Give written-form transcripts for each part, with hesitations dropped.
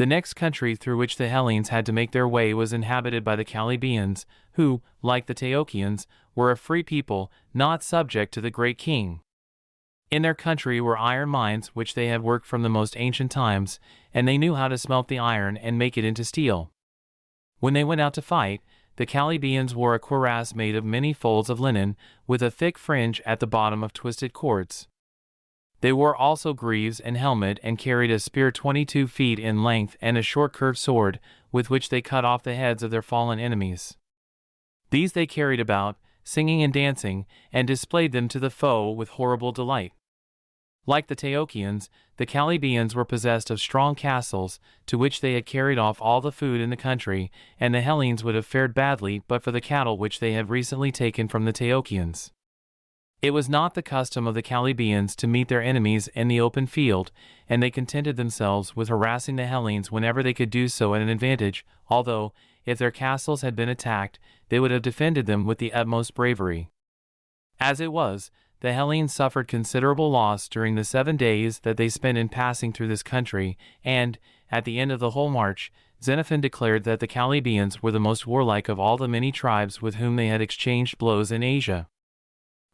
The next country through which the Hellenes had to make their way was inhabited by the Colchians, who, like the Colchians, were a free people, not subject to the great king. In their country were iron mines which they had worked from the most ancient times, and they knew how to smelt the iron and make it into steel. When they went out to fight, the Colchians wore a cuirass made of many folds of linen, with a thick fringe at the bottom of twisted cords. They wore also greaves and helmet, and carried a spear 22 feet in length and a short curved sword, with which they cut off the heads of their fallen enemies. These they carried about, singing and dancing, and displayed them to the foe with horrible delight. Like the Colchians, the Colchians were possessed of strong castles, to which they had carried off all the food in the country, and the Hellenes would have fared badly but for the cattle which they had recently taken from the Colchians. It was not the custom of the Colchians to meet their enemies in the open field, and they contented themselves with harassing the Hellenes whenever they could do so at an advantage, although, if their castles had been attacked, they would have defended them with the utmost bravery. As it was, the Hellenes suffered considerable loss during the 7 days that they spent in passing through this country, and, at the end of the whole march, Xenophon declared that the Colchians were the most warlike of all the many tribes with whom they had exchanged blows in Asia.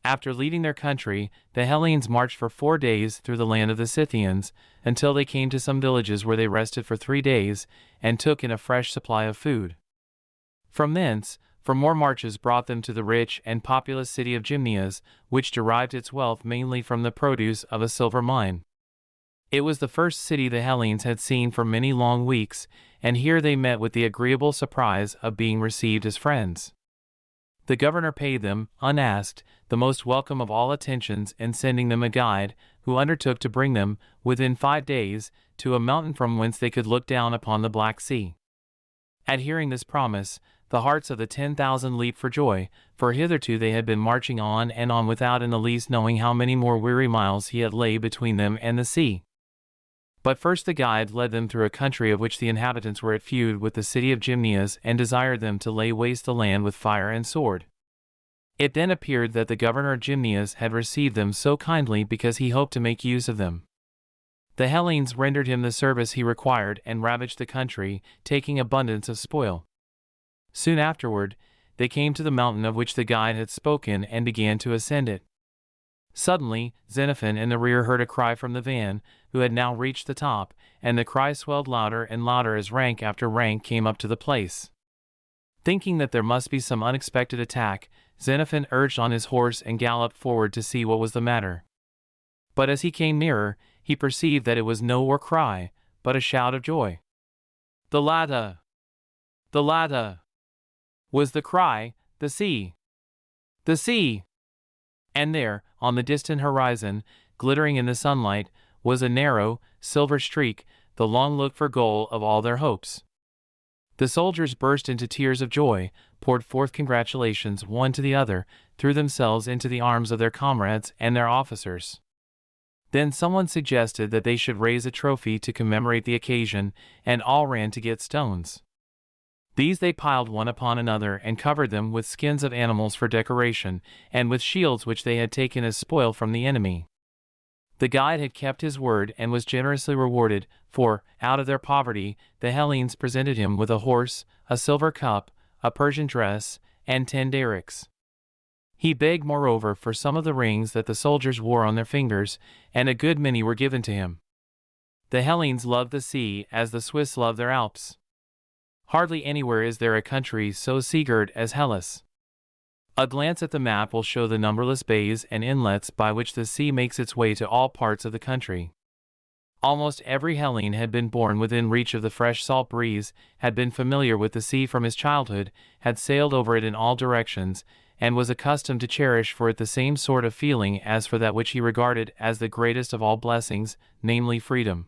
After leaving their country, the Hellenes marched for 4 days through the land of the Scythians, until they came to some villages where they rested for 3 days, and took in a fresh supply of food. From thence, 4 more marches brought them to the rich and populous city of Gymnias, which derived its wealth mainly from the produce of a silver mine. It was the first city the Hellenes had seen for many long weeks, and here they met with the agreeable surprise of being received as friends. The governor paid them, unasked, the most welcome of all attentions in sending them a guide, who undertook to bring them, within 5 days, to a mountain from whence they could look down upon the Black Sea. At hearing this promise, the hearts of the 10,000 leaped for joy, for hitherto they had been marching on and on without in the least knowing how many more weary miles he had lay between them and the sea. But first the guide led them through a country of which the inhabitants were at feud with the city of Gymnias, and desired them to lay waste the land with fire and sword. It then appeared that the governor of Gymnias had received them so kindly because he hoped to make use of them. The Hellenes rendered him the service he required and ravaged the country, taking abundance of spoil. Soon afterward, they came to the mountain of which the guide had spoken and began to ascend it. Suddenly, Xenophon in the rear heard a cry from the van, who had now reached the top, and the cry swelled louder and louder as rank after rank came up to the place. Thinking that there must be some unexpected attack, Xenophon urged on his horse and galloped forward to see what was the matter. But as he came nearer, he perceived that it was no war cry, but a shout of joy. The Lada! The Lada! Was the cry, the sea! The sea! And there, on the distant horizon, glittering in the sunlight, was a narrow, silver streak, the long-looked-for goal of all their hopes. The soldiers burst into tears of joy, poured forth congratulations one to the other, threw themselves into the arms of their comrades and their officers. Then someone suggested that they should raise a trophy to commemorate the occasion, and all ran to get stones. These they piled one upon another and covered them with skins of animals for decoration, and with shields which they had taken as spoil from the enemy. The guide had kept his word and was generously rewarded, for, out of their poverty, the Hellenes presented him with a horse, a silver cup, a Persian dress, and 10 darics. He begged moreover for some of the rings that the soldiers wore on their fingers, and a good many were given to him. The Hellenes loved the sea as the Swiss love their Alps. Hardly anywhere is there a country so seagirt as Hellas. A glance at the map will show the numberless bays and inlets by which the sea makes its way to all parts of the country. Almost every Hellene had been born within reach of the fresh salt breeze, had been familiar with the sea from his childhood, had sailed over it in all directions, and was accustomed to cherish for it the same sort of feeling as for that which he regarded as the greatest of all blessings, namely freedom.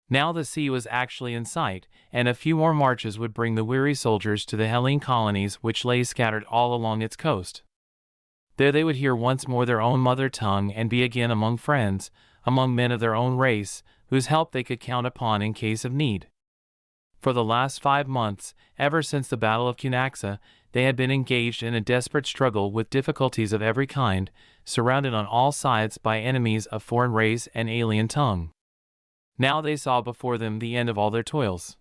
Now the sea was actually in sight, and a few more marches would bring the weary soldiers to the Hellene colonies which lay scattered all along its coast. There they would hear once more their own mother tongue and be again among friends, among men of their own race, whose help they could count upon in case of need. For the last 5 months, ever since the Battle of Cunaxa, they had been engaged in a desperate struggle with difficulties of every kind, surrounded on all sides by enemies of foreign race and alien tongue. Now they saw before them the end of all their toils.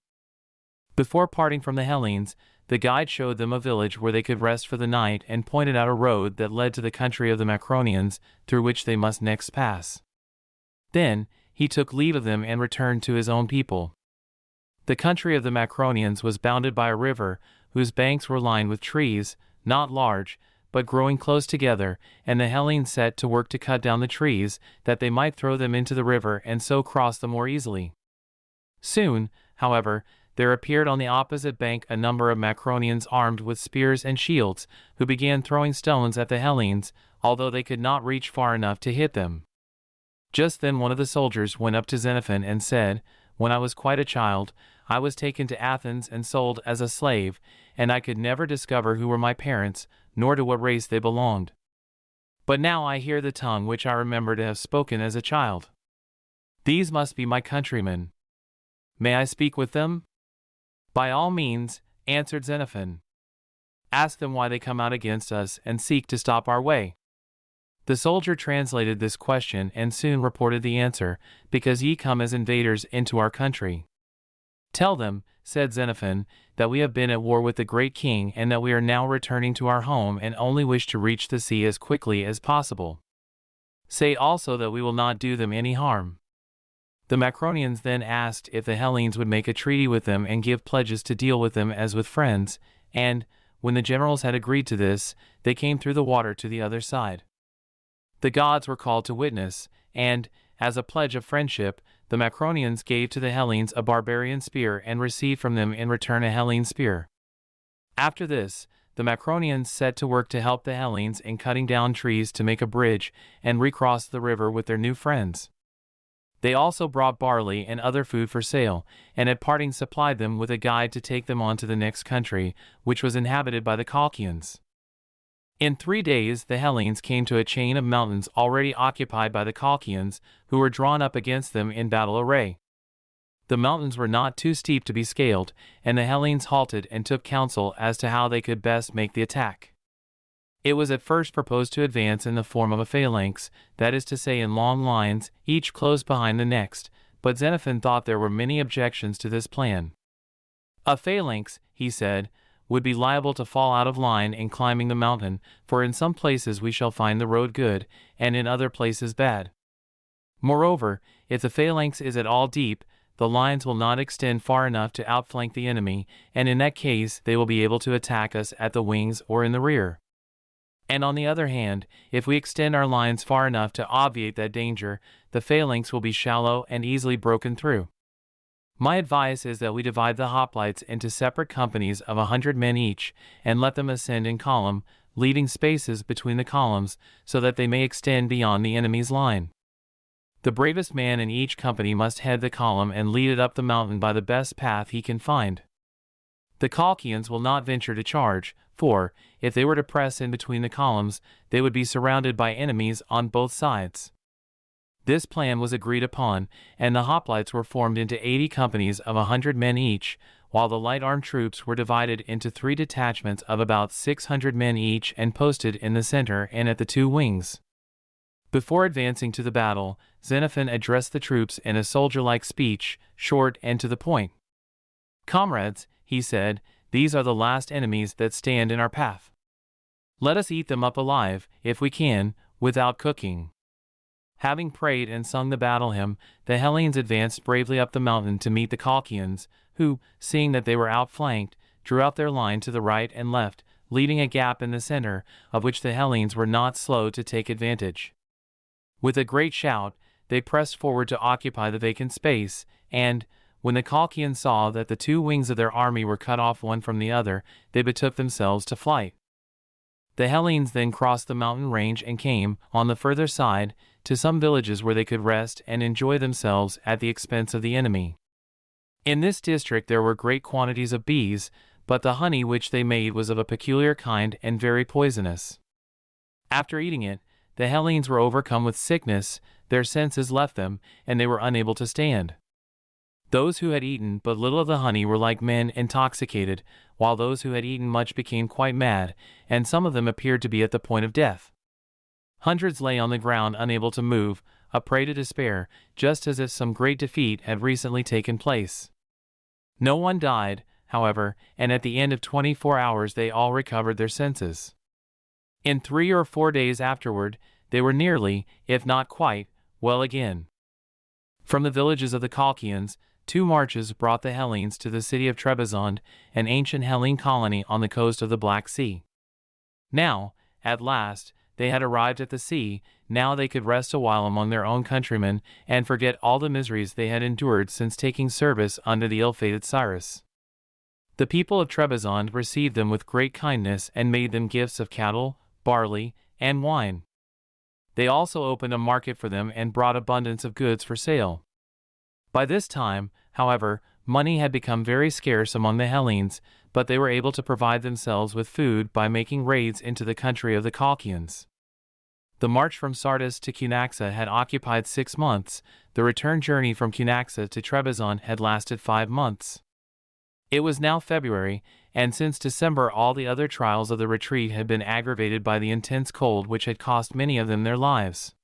Before parting from the Hellenes, the guide showed them a village where they could rest for the night and pointed out a road that led to the country of the Macronians, through which they must next pass. Then he took leave of them and returned to his own people. The country of the Macronians was bounded by a river, whose banks were lined with trees, not large, but growing close together, and the Hellenes set to work to cut down the trees, that they might throw them into the river and so cross the more easily. Soon, however, there appeared on the opposite bank a number of Macronians armed with spears and shields, who began throwing stones at the Hellenes, although they could not reach far enough to hit them. Just then one of the soldiers went up to Xenophon and said, "When I was quite a child, I was taken to Athens and sold as a slave, and I could never discover who were my parents, nor to what race they belonged. But now I hear the tongue which I remember to have spoken as a child. These must be my countrymen. May I speak with them?" "By all means," answered Xenophon. "Ask them why they come out against us and seek to stop our way." The soldier translated this question and soon reported the answer, "Because ye come as invaders into our country." "Tell them," said Xenophon, "that we have been at war with the great king and that we are now returning to our home and only wish to reach the sea as quickly as possible. Say also that we will not do them any harm." The Macronians then asked if the Hellenes would make a treaty with them and give pledges to deal with them as with friends, and, when the generals had agreed to this, they came through the water to the other side. The gods were called to witness, and, as a pledge of friendship, the Macronians gave to the Hellenes a barbarian spear and received from them in return a Hellene spear. After this, the Macronians set to work to help the Hellenes in cutting down trees to make a bridge and recross the river with their new friends. They also brought barley and other food for sale, and at parting supplied them with a guide to take them on to the next country, which was inhabited by the Colchians. In 3 days the Hellenes came to a chain of mountains already occupied by the Colchians, who were drawn up against them in battle array. The mountains were not too steep to be scaled, and the Hellenes halted and took counsel as to how they could best make the attack. It was at first proposed to advance in the form of a phalanx, that is to say in long lines, each close behind the next, but Xenophon thought there were many objections to this plan. "A phalanx," he said, "would be liable to fall out of line in climbing the mountain, for in some places we shall find the road good, and in other places bad. Moreover, if the phalanx is at all deep, the lines will not extend far enough to outflank the enemy, and in that case they will be able to attack us at the wings or in the rear. And on the other hand, if we extend our lines far enough to obviate that danger, the phalanx will be shallow and easily broken through. My advice is that we divide the hoplites into separate companies of 100 men each, and let them ascend in column, leaving spaces between the columns, so that they may extend beyond the enemy's line. The bravest man in each company must head the column and lead it up the mountain by the best path he can find. The Colchians will not venture to charge, for, if they were to press in between the columns, they would be surrounded by enemies on both sides." This plan was agreed upon, and the hoplites were formed into 80 companies of 100 men each, while the light-armed troops were divided into 3 detachments of about 600 men each and posted in the center and at the 2 wings. Before advancing to the battle, Xenophon addressed the troops in a soldier-like speech, short and to the point. "Comrades," he said, "these are the last enemies that stand in our path. Let us eat them up alive, if we can, without cooking." Having prayed and sung the battle hymn, the Hellenes advanced bravely up the mountain to meet the Colchians, who, seeing that they were outflanked, drew out their line to the right and left, leaving a gap in the center, of which the Hellenes were not slow to take advantage. With a great shout, they pressed forward to occupy the vacant space, and, when the Colchians saw that the 2 wings of their army were cut off one from the other, they betook themselves to flight. The Hellenes then crossed the mountain range and came, on the further side, to some villages where they could rest and enjoy themselves at the expense of the enemy. In this district there were great quantities of bees, but the honey which they made was of a peculiar kind and very poisonous. After eating it, the Hellenes were overcome with sickness, their senses left them, and they were unable to stand. Those who had eaten but little of the honey were like men intoxicated, while those who had eaten much became quite mad, and some of them appeared to be at the point of death. Hundreds lay on the ground unable to move, a prey to despair, just as if some great defeat had recently taken place. No one died, however, and at the end of 24 hours they all recovered their senses. In 3 or 4 days afterward, they were nearly, if not quite, well again. From the villages of the Colchians, 2 marches brought the Hellenes to the city of Trebizond, an ancient Hellene colony on the coast of the Black Sea. Now, at last, they had arrived at the sea. Now they could rest a while among their own countrymen, and forget all the miseries they had endured since taking service under the ill-fated Cyrus. The people of Trebizond received them with great kindness and made them gifts of cattle, barley, and wine. They also opened a market for them and brought abundance of goods for sale. By this time, however, money had become very scarce among the Hellenes, but they were able to provide themselves with food by making raids into the country of the Colchians. The march from Sardis to Cunaxa had occupied 6 months. The return journey from Cunaxa to Trebizond had lasted 5 months. It was now February, and since December all the other trials of the retreat had been aggravated by the intense cold which had cost many of them their lives.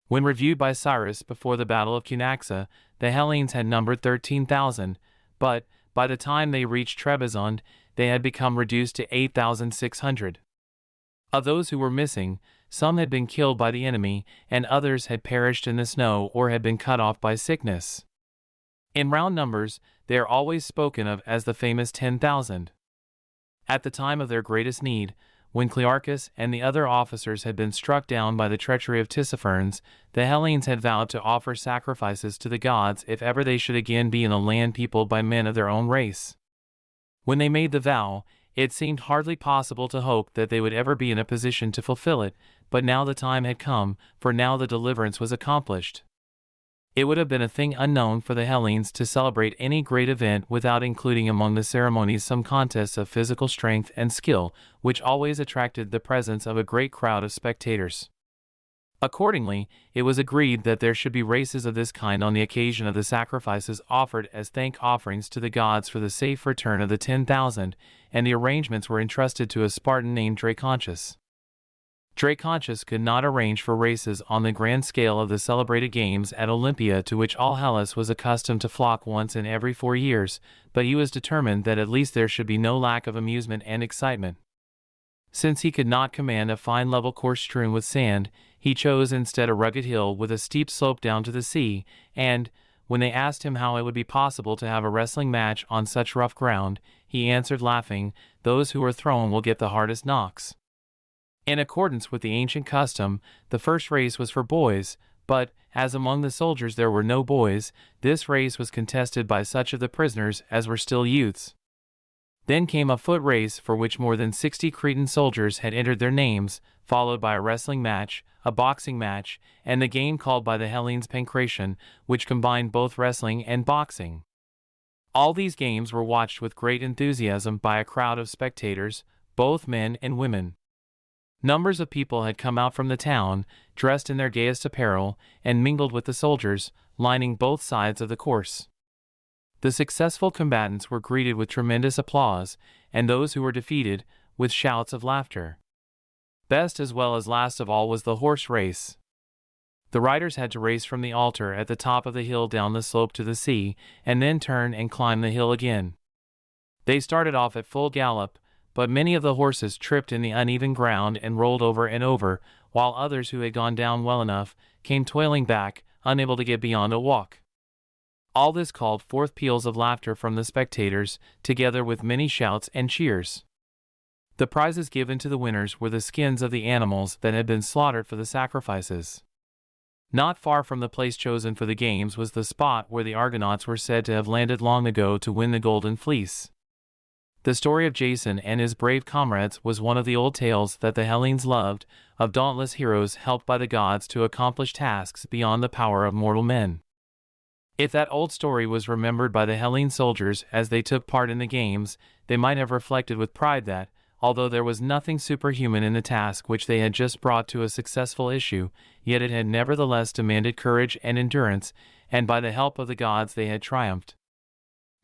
When reviewed by Cyrus before the battle of Cunaxa, the Hellenes had numbered 13,000, but, by the time they reached Trebizond, they had become reduced to 8,600. Of those who were missing, some had been killed by the enemy, and others had perished in the snow or had been cut off by sickness. In round numbers, they are always spoken of as the famous 10,000. At the time of their greatest need, when Clearchus and the other officers had been struck down by the treachery of Tissaphernes, the Hellenes had vowed to offer sacrifices to the gods if ever they should again be in a land peopled by men of their own race. When they made the vow, it seemed hardly possible to hope that they would ever be in a position to fulfill it, but now the time had come, for now the deliverance was accomplished. It would have been a thing unknown for the Hellenes to celebrate any great event without including among the ceremonies some contests of physical strength and skill, which always attracted the presence of a great crowd of spectators. Accordingly, it was agreed that there should be races of this kind on the occasion of the sacrifices offered as thank offerings to the gods for the safe return of the 10,000, and the arrangements were entrusted to a Spartan named Dracontius. Dracontius could not arrange for races on the grand scale of the celebrated games at Olympia to which all Hellas was accustomed to flock once in every 4 years, but he was determined that at least there should be no lack of amusement and excitement. Since he could not command a fine level course strewn with sand, he chose instead a rugged hill with a steep slope down to the sea, and, when they asked him how it would be possible to have a wrestling match on such rough ground, he answered laughing, "Those who are thrown will get the hardest knocks." In accordance with the ancient custom, the first race was for boys, but, as among the soldiers there were no boys, this race was contested by such of the prisoners as were still youths. Then came a foot race for which more than 60 Cretan soldiers had entered their names, followed by a wrestling match, a boxing match, and the game called by the Hellenes Pancration, which combined both wrestling and boxing. All these games were watched with great enthusiasm by a crowd of spectators, both men and women. Numbers of people had come out from the town, dressed in their gayest apparel, and mingled with the soldiers, lining both sides of the course. The successful combatants were greeted with tremendous applause, and those who were defeated, with shouts of laughter. Best as well as last of all was the horse race. The riders had to race from the altar at the top of the hill down the slope to the sea, and then turn and climb the hill again. They started off at full gallop, but many of the horses tripped in the uneven ground and rolled over and over, while others who had gone down well enough came toiling back, unable to get beyond a walk. All this called forth peals of laughter from the spectators, together with many shouts and cheers. The prizes given to the winners were the skins of the animals that had been slaughtered for the sacrifices. Not far from the place chosen for the games was the spot where the Argonauts were said to have landed long ago to win the Golden Fleece. The story of Jason and his brave comrades was one of the old tales that the Hellenes loved, of dauntless heroes helped by the gods to accomplish tasks beyond the power of mortal men. If that old story was remembered by the Hellene soldiers as they took part in the games, they might have reflected with pride that, although there was nothing superhuman in the task which they had just brought to a successful issue, yet it had nevertheless demanded courage and endurance, and by the help of the gods they had triumphed.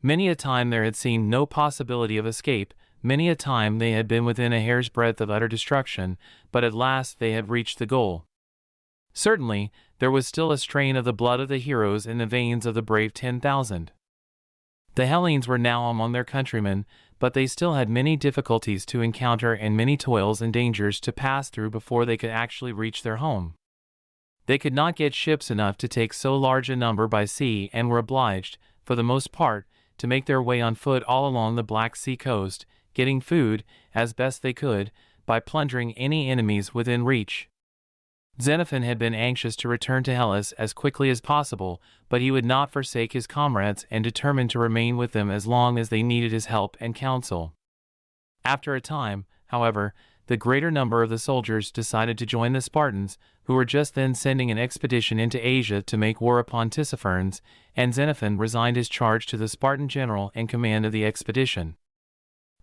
Many a time there had seemed no possibility of escape, many a time they had been within a hair's breadth of utter destruction, but at last they had reached the goal. Certainly, there was still a strain of the blood of the heroes in the veins of the brave 10,000. The Hellenes were now among their countrymen, but they still had many difficulties to encounter and many toils and dangers to pass through before they could actually reach their home. They could not get ships enough to take so large a number by sea and were obliged, for the most part, to make their way on foot all along the Black Sea coast, getting food, as best they could, by plundering any enemies within reach. Xenophon had been anxious to return to Hellas as quickly as possible, but he would not forsake his comrades and determined to remain with them as long as they needed his help and counsel. After a time, however, the greater number of the soldiers decided to join the Spartans, who were just then sending an expedition into Asia to make war upon Tissaphernes, and Xenophon resigned his charge to the Spartan general in command of the expedition.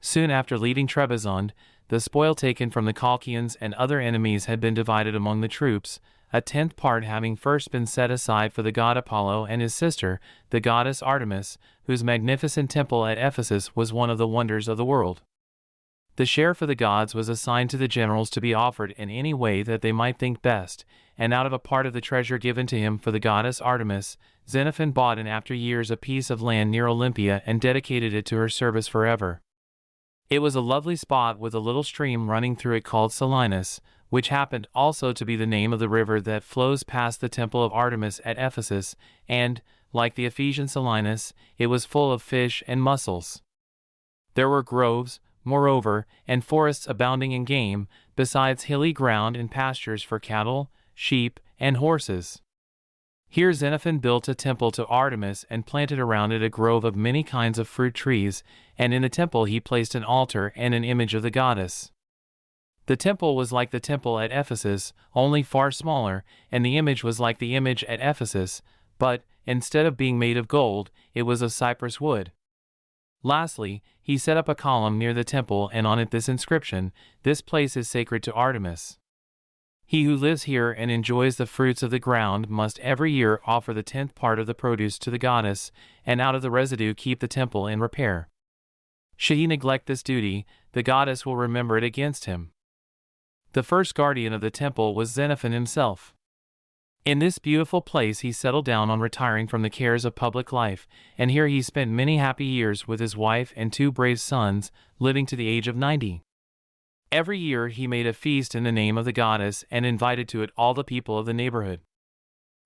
Soon after leaving Trebizond, the spoil taken from the Colchians and other enemies had been divided among the troops, a tenth part having first been set aside for the god Apollo and his sister, the goddess Artemis, whose magnificent temple at Ephesus was one of the wonders of the world. The share for the gods was assigned to the generals to be offered in any way that they might think best, and out of a part of the treasure given to him for the goddess Artemis, Xenophon bought in after years a piece of land near Olympia and dedicated it to her service forever. It was a lovely spot with a little stream running through it called Selinus, which happened also to be the name of the river that flows past the temple of Artemis at Ephesus, and, like the Ephesian Selinus, it was full of fish and mussels. There were groves, moreover, and forests abounding in game, besides hilly ground and pastures for cattle, sheep, and horses. Here Xenophon built a temple to Artemis and planted around it a grove of many kinds of fruit trees, and in the temple he placed an altar and an image of the goddess. The temple was like the temple at Ephesus, only far smaller, and the image was like the image at Ephesus, but, instead of being made of gold, it was of cypress wood. Lastly, he set up a column near the temple and on it this inscription, "This place is sacred to Artemis." He who lives here and enjoys the fruits of the ground must every year offer the tenth part of the produce to the goddess, and out of the residue keep the temple in repair. Should he neglect this duty, the goddess will remember it against him. The first guardian of the temple was Xenophon himself. In this beautiful place he settled down on retiring from the cares of public life, and here he spent many happy years with his wife and two brave sons, living to the age of 90. Every year he made a feast in the name of the goddess and invited to it all the people of the neighborhood.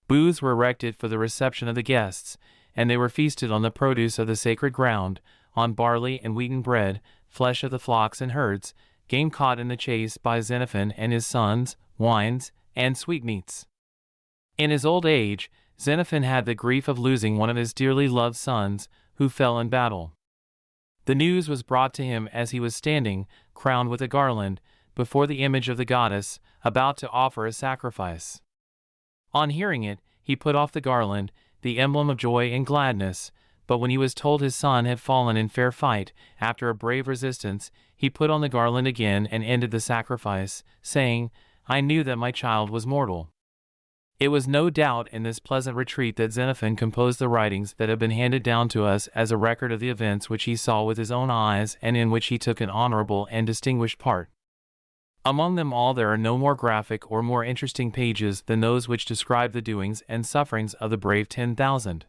Booths were erected for the reception of the guests, and they were feasted on the produce of the sacred ground, on barley and wheaten bread, flesh of the flocks and herds, game caught in the chase by Xenophon and his sons, wines, and sweetmeats. In his old age, Xenophon had the grief of losing one of his dearly loved sons, who fell in battle. The news was brought to him as he was standing, crowned with a garland, before the image of the goddess, about to offer a sacrifice. On hearing it, he put off the garland, the emblem of joy and gladness, but when he was told his son had fallen in fair fight, after a brave resistance, he put on the garland again and ended the sacrifice, saying, "I knew that my child was mortal." It was no doubt in this pleasant retreat that Xenophon composed the writings that have been handed down to us as a record of the events which he saw with his own eyes and in which he took an honorable and distinguished part. Among them all there are no more graphic or more interesting pages than those which describe the doings and sufferings of the brave 10,000.